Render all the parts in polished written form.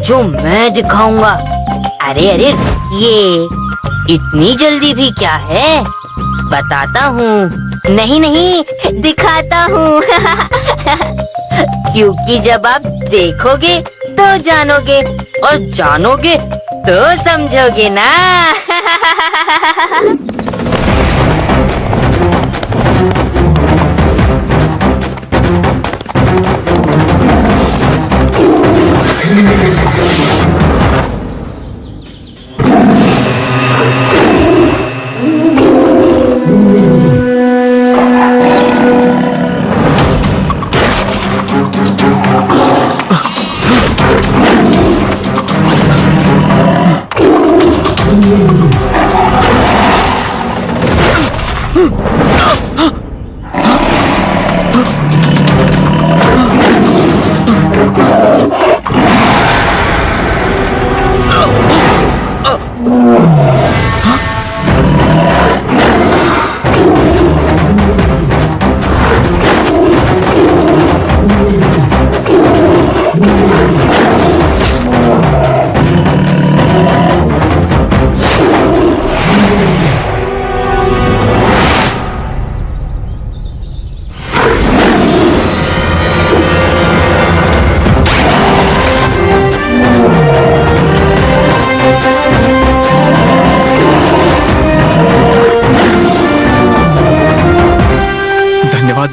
जो मैं दिखाऊंगा। अरे अरे रुकिए, इतनी जल्दी भी क्या है, बताता हूँ। नहीं नहीं, दिखाता हूँ। क्योंकि जब आप देखोगे तो जानोगे, और जानोगे तो समझोगे ना।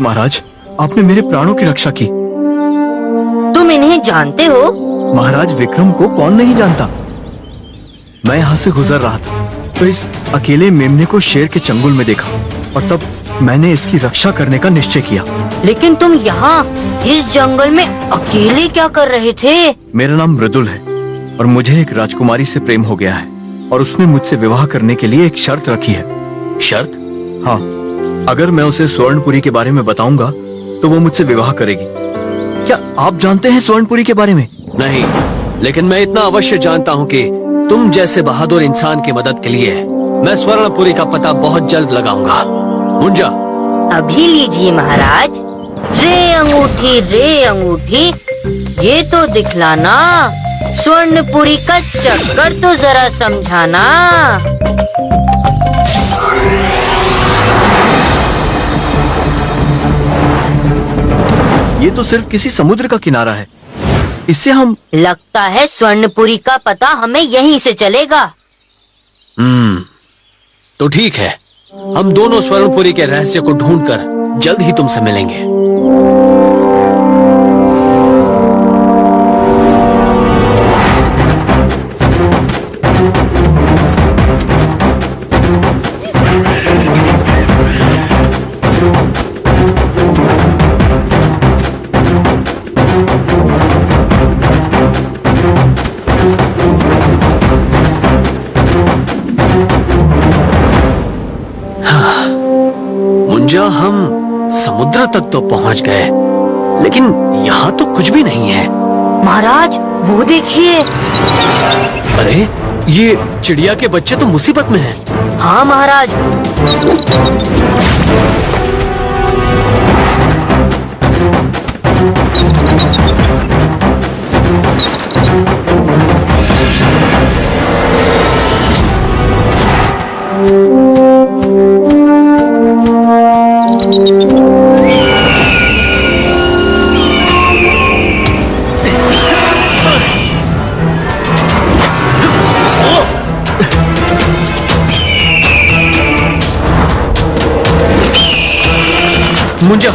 महाराज, आपने मेरे प्राणों की रक्षा की। तुम इन्हें जानते हो? महाराज, विक्रम को कौन नहीं जानता। मैं यहाँ से गुजर रहा था तो इस अकेले मेमने को शेर के चंगुल में देखा, और तब मैंने इसकी रक्षा करने का निश्चय किया। लेकिन तुम यहाँ इस जंगल में अकेले क्या कर रहे थे? मेरा नाम मृदुल है और मुझे एक राजकुमारी से प्रेम हो गया है, और उसने मुझसे विवाह करने के लिए एक शर्त रखी है। शर्त? हाँ, अगर मैं उसे स्वर्णपुरी के बारे में बताऊंगा तो वो मुझसे विवाह करेगी। क्या आप जानते हैं स्वर्णपुरी के बारे में? नहीं, लेकिन मैं इतना अवश्य जानता हूँ कि तुम जैसे बहादुर इंसान की मदद के लिए मैं स्वर्णपुरी का पता बहुत जल्द लगाऊंगा। मुंजा, अभी लीजिए महाराज। रे अंगूठी, ये तो दिखलाना, स्वर्णपुरी का चक्कर तो जरा समझाना। ये तो सिर्फ किसी समुद्र का किनारा है, इससे हम... लगता है स्वर्णपुरी का पता हमें यहीं से चलेगा। तो ठीक है, हम दोनों स्वर्णपुरी के रहस्य को ढूंढकर जल्द ही तुमसे मिलेंगे। हम समुद्र तक तो पहुंच गए, लेकिन यहाँ तो कुछ भी नहीं है। महाराज, वो देखिए। अरे, ये चिड़िया के बच्चे तो मुसीबत में हैं। हाँ महाराज। मुंजा,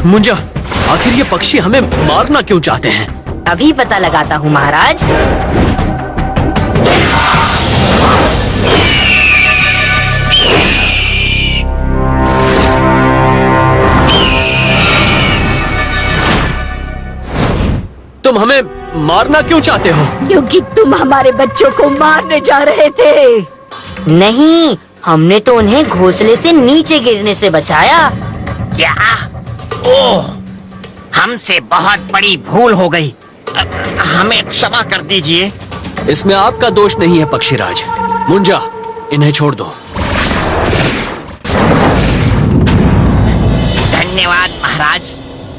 मुंजा, आखिर ये पक्षी हमें मारना क्यों चाहते हैं? अभी पता लगाता हूँ महाराज। तुम हमें मारना क्यों चाहते हो? क्योंकि तुम हमारे बच्चों को मारने जा रहे थे। नहीं, हमने तो उन्हें घोंसले से नीचे गिरने से बचाया। क्या? ओह, हमसे बहुत बड़ी भूल हो गई। हमें क्षमा कर दीजिए। इसमें आपका दोष नहीं है पक्षीराज। मुंजा, इन्हें छोड़ दो। धन्यवाद महाराज,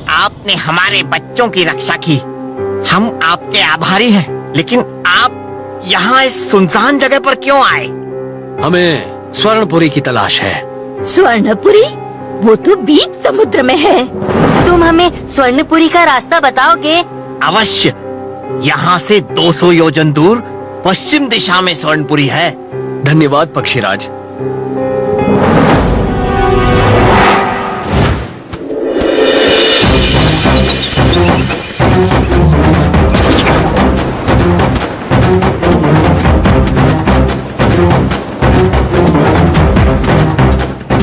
आपने हमारे बच्चों की रक्षा की। हम आपके आभारी हैं। लेकिन आप यहाँ इस सुनसान जगह पर क्यों आए? हमें स्वर्णपुरी की तलाश है। स्वर्णपुरी? वो तो बीच समुद्र में है। तुम हमें स्वर्णपुरी का रास्ता बताओगे? अवश्य। यहाँ से 200 योजन दूर पश्चिम दिशा में स्वर्णपुरी है। धन्यवाद पक्षीराज।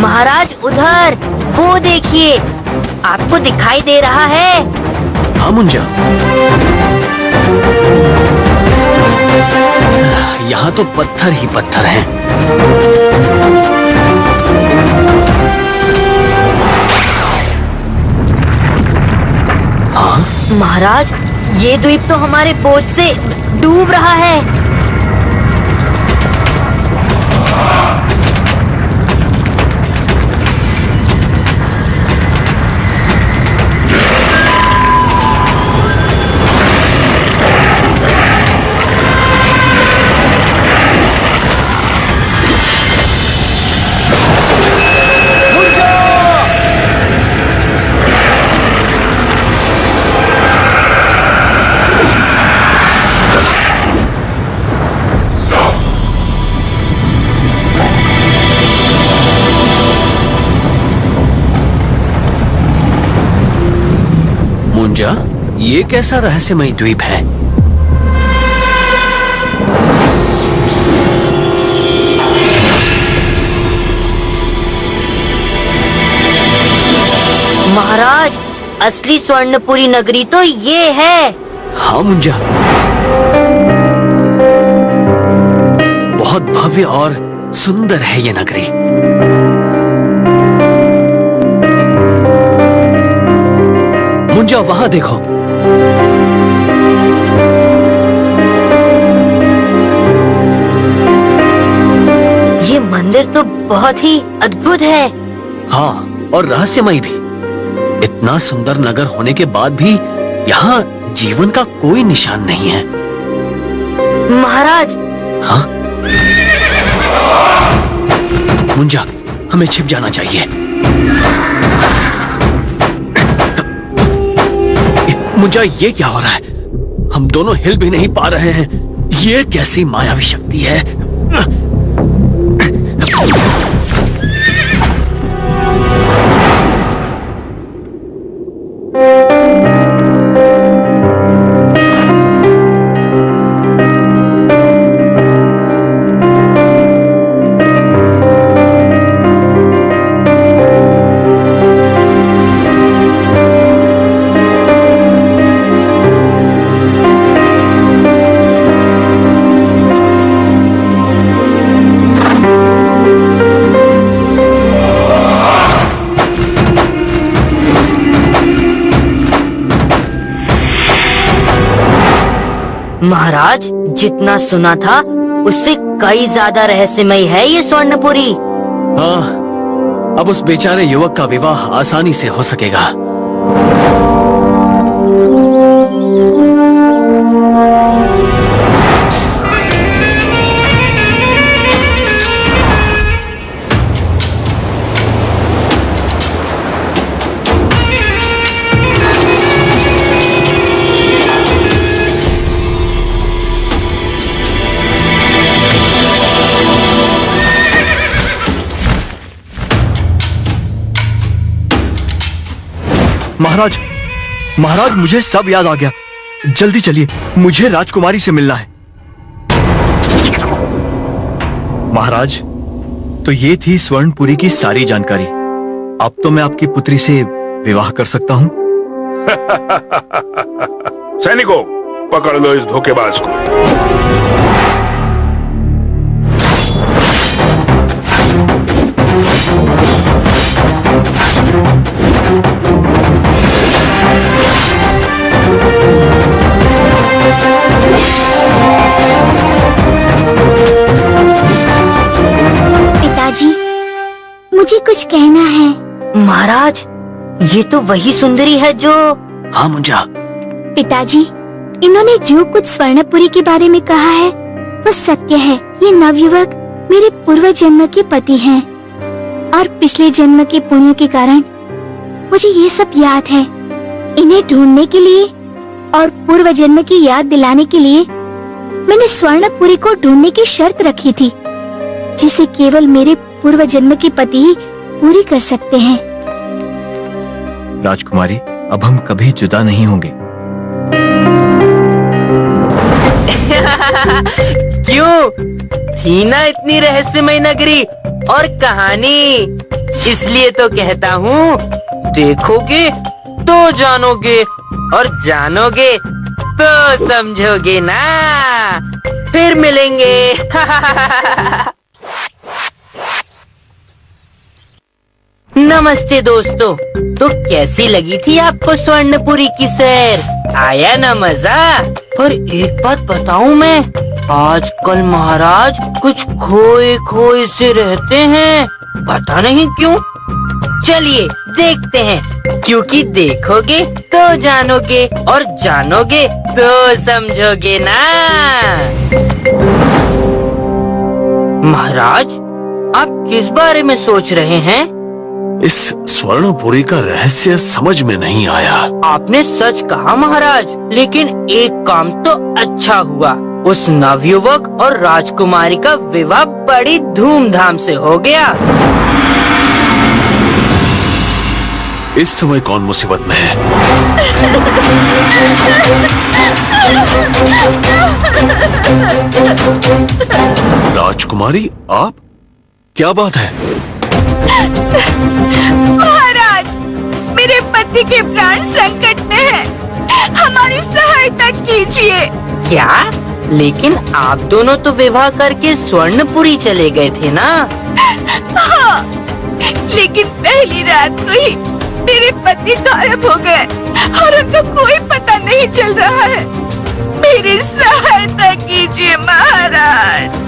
महाराज उधर, वो देखिए, आपको दिखाई दे रहा है? हाँ मुंजा, यहाँ तो पत्थर ही पत्थर हैं। हाँ? महाराज, ये द्वीप तो हमारे बोझ से डूब रहा है। मुंजा, ये कैसा रहस्यमय द्वीप है? महाराज, असली स्वर्णपुरी नगरी तो ये है। हाँ मुंजा, बहुत भव्य और सुंदर है ये नगरी। मुंजा, वहां देखो। ये मंदिर तो बहुत ही अद्भुत है। हाँ, और रहस्यमय भी। इतना सुंदर नगर होने के बाद भी यहाँ जीवन का कोई निशान नहीं है। महाराज। हाँ? मुंजा, हमें छिप जाना चाहिए। मुंजा, ये क्या हो रहा है? हम दोनों हिल भी नहीं पा रहे हैं। ये कैसी मायावी शक्ति है? महाराज, जितना सुना था उससे कई ज्यादा रहस्यमय है ये स्वर्णपुरी। हाँ, अब उस बेचारे युवक का विवाह आसानी से हो सकेगा। महाराज, महाराज, मुझे सब याद आ गया। जल्दी चलिए, मुझे राजकुमारी से मिलना है। महाराज, तो ये थी स्वर्णपुरी की सारी जानकारी। अब तो मैं आपकी पुत्री से विवाह कर सकता हूँ। सैनिकों, पकड़ लो इस धोखेबाज को। पिताजी, मुझे कुछ कहना है। महाराज, ये तो वही सुंदरी है जो... हाँ मुंजा, पिताजी, इन्होंने जो कुछ स्वर्णपुरी के बारे में कहा है वो सत्य है। ये नवयुवक मेरे पूर्व जन्म के पति हैं और पिछले जन्म के पुण्य के कारण मुझे ये सब याद है। इन्हें ढूंढने के लिए और पूर्व जन्म की याद दिलाने के लिए मैंने स्वर्णपुरी को ढूंढने की शर्त रखी थी, जिसे केवल मेरे पूर्व जन्म के पति ही पूरी कर सकते हैं। राजकुमारी, अब हम कभी जुदा नहीं होंगे। क्यों? थी ना इतनी रहस्यमय नगरी और कहानी, इसलिए तो कहता हूँ, देखोगे तो जानोगे और जानोगे तो समझोगे ना। फिर मिलेंगे। नमस्ते दोस्तों, तो कैसी लगी थी आपको स्वर्णपुरी की सैर? आया ना मजा? पर एक बात बताऊं मैं, आजकल महाराज कुछ खोए खोए से रहते हैं, पता नहीं क्यों। चलिए देखते हैं, क्योंकि देखोगे तो जानोगे और जानोगे तो समझोगे ना। महाराज, आप किस बारे में सोच रहे हैं? इस स्वर्णपुरी का रहस्य समझ में नहीं आया। आपने सच कहा महाराज, लेकिन एक काम तो अच्छा हुआ, उस नवयुवक और राजकुमारी का विवाह बड़ी धूमधाम से हो गया। इस समय कौन मुसीबत में है? राजकुमारी, आप? क्या बात है? महाराज, मेरे पति के प्राण संकट में है, हमारी सहायता कीजिए। क्या? लेकिन आप दोनों तो विवाह करके स्वर्णपुरी चले गए थे ना? हाँ, लेकिन पहली रात को ही मेरे पति गायब हो गए और उनका कोई पता नहीं चल रहा है। मेरी सहायता कीजिए महाराज।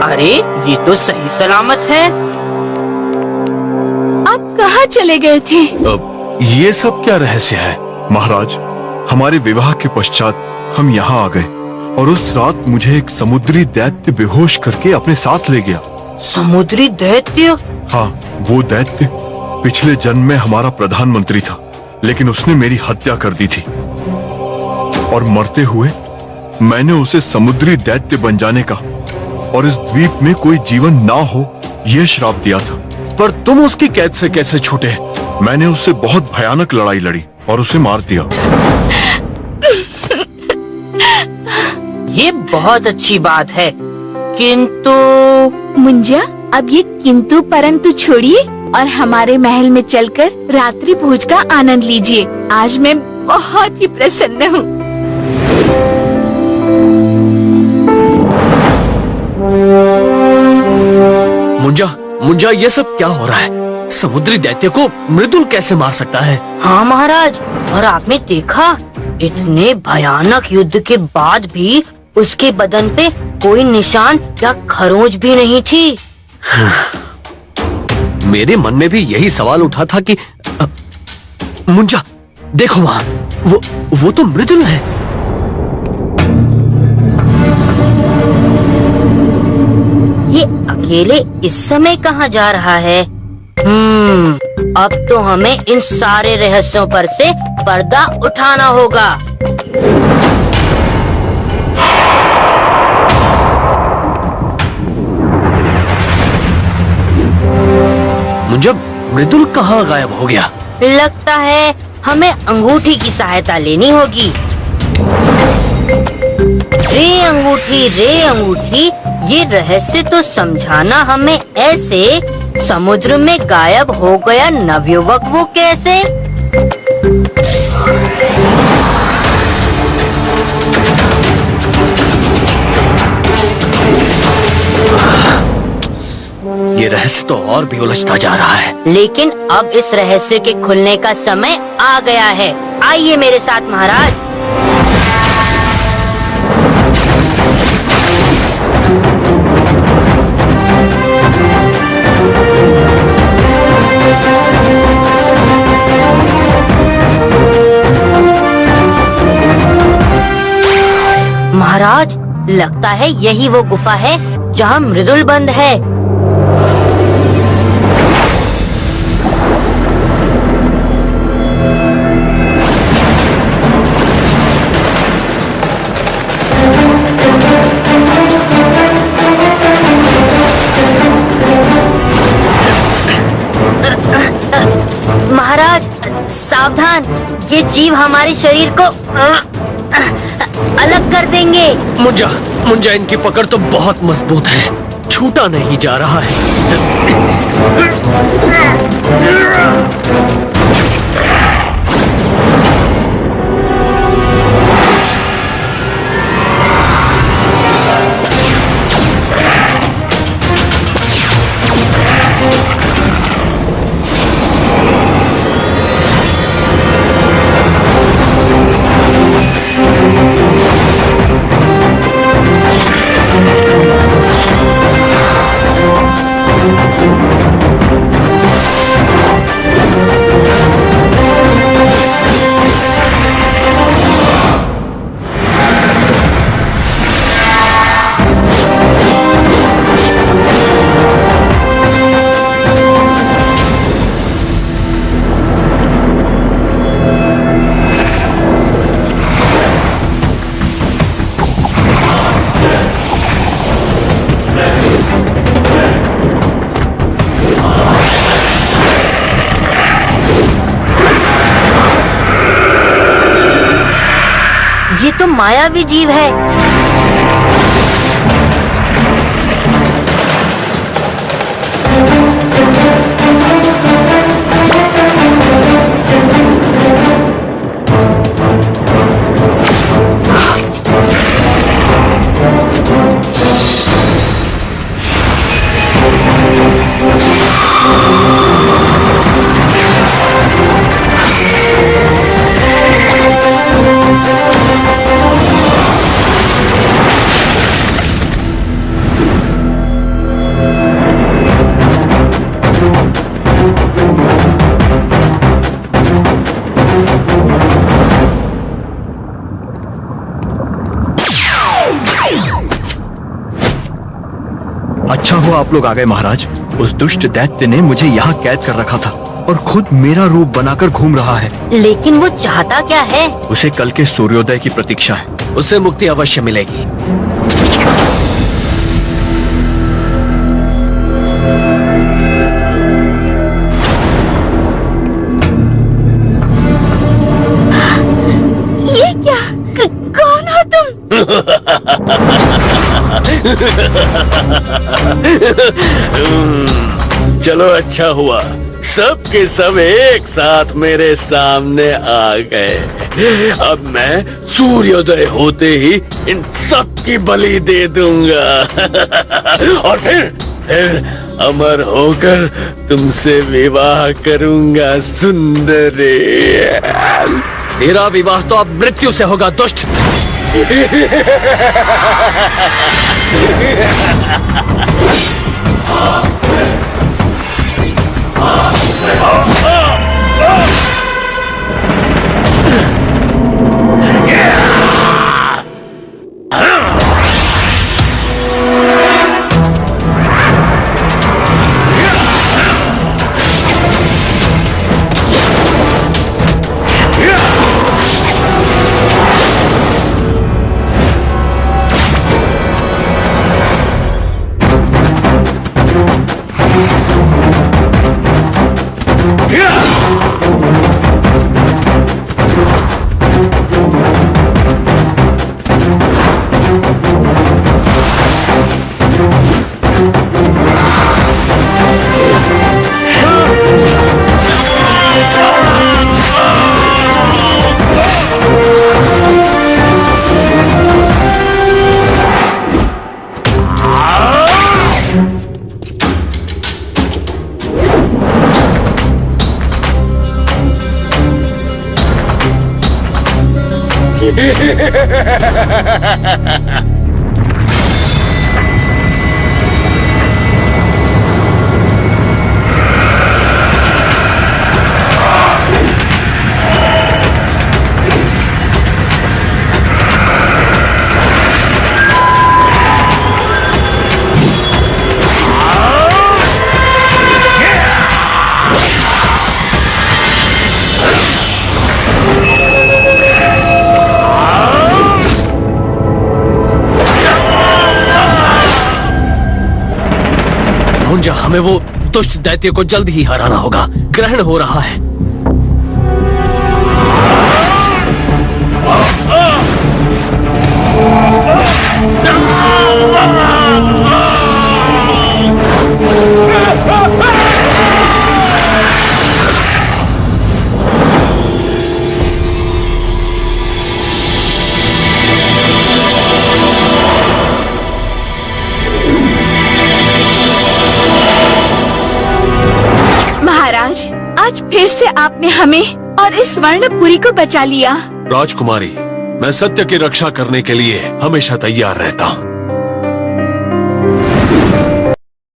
अरे, ये तो सही सलामत है। आप कहाँ चले गए थे? ये सब क्या रहस्य है? महाराज, हमारे विवाह के पश्चात हम यहाँ आ गए और उस रात मुझे एक समुद्री दैत्य बेहोश करके अपने साथ ले गया। समुद्री दैत्य? हाँ, वो दैत्य पिछले जन्म में हमारा प्रधानमंत्री था, लेकिन उसने मेरी हत्या कर दी थी और मरते हुए मैंने उसे समुद्री दैत्य बन जाने का और इस द्वीप में कोई जीवन ना हो यह श्राप दिया था। पर तुम उसकी कैद से कैसे छूटे? मैंने उससे बहुत भयानक लड़ाई लड़ी और उसे मार दिया। ये बहुत अच्छी बात है, किंतु... मुंजा, अब ये किंतु परंतु छोड़िए और हमारे महल में चलकर रात्रि भोज का आनंद लीजिए। आज मैं बहुत ही प्रसन्न हूँ। मुंजा, ये सब क्या हो रहा है? समुद्री दैत्य को मृदुल कैसे मार सकता है? हाँ महाराज, और आपने देखा, इतने भयानक युद्ध के बाद भी उसके बदन पे कोई निशान या खरोंच भी नहीं थी। मेरे मन में भी यही सवाल उठा था कि मुंजा, देखो वहाँ, वो तो मृदुल है। ये अकेले इस समय कहाँ जा रहा है? अब तो हमें इन सारे रहस्यों पर से पर्दा उठाना होगा। मृदुल कहाँ गायब हो गया? लगता है हमें अंगूठी की सहायता लेनी होगी। रे अंगूठी, ये रहस्य तो समझाना हमें ऐसे। समुद्र में गायब हो गया नवयुवक वो कैसे? ये रहस्य तो और भी उलझता जा रहा है। लेकिन अब इस रहस्य के खुलने का समय आ गया है। आइए मेरे साथ महाराज। महाराज, लगता है यही वो गुफा है जहाँ मृदुल बंद है। महाराज सावधान, ये जीव हमारे शरीर को अलग कर देंगे। मुंजा इनकी पकड़ तो बहुत मजबूत है, छूटा नहीं जा रहा है। ये तो मायावी जीव है। अच्छा हुआ आप लोग आ गए महाराज। उस दुष्ट दैत्य ने मुझे यहाँ कैद कर रखा था और खुद मेरा रूप बनाकर घूम रहा है। लेकिन वो चाहता क्या है? उसे कल के सूर्योदय की प्रतीक्षा है। उसे मुक्ति अवश्य मिलेगी। ये क्या? कौन हो तुम? चलो अच्छा हुआ, सब के सब एक साथ मेरे सामने आ गए। अब मैं सूर्योदय होते ही इन सब की बलि दे दूंगा और फिर अमर होकर तुमसे विवाह करूंगा सुंदरी। तेरा विवाह तो अब मृत्यु से होगा दुष्ट। मुंजा, हमें वो दुष्ट दैत्य को जल्द ही हराना होगा। ग्रहण हो रहा है। महाराज, आज फिर से आपने हमें और इस स्वर्णपुरी को बचा लिया। राजकुमारी, मैं सत्य की रक्षा करने के लिए हमेशा तैयार रहता हूँ।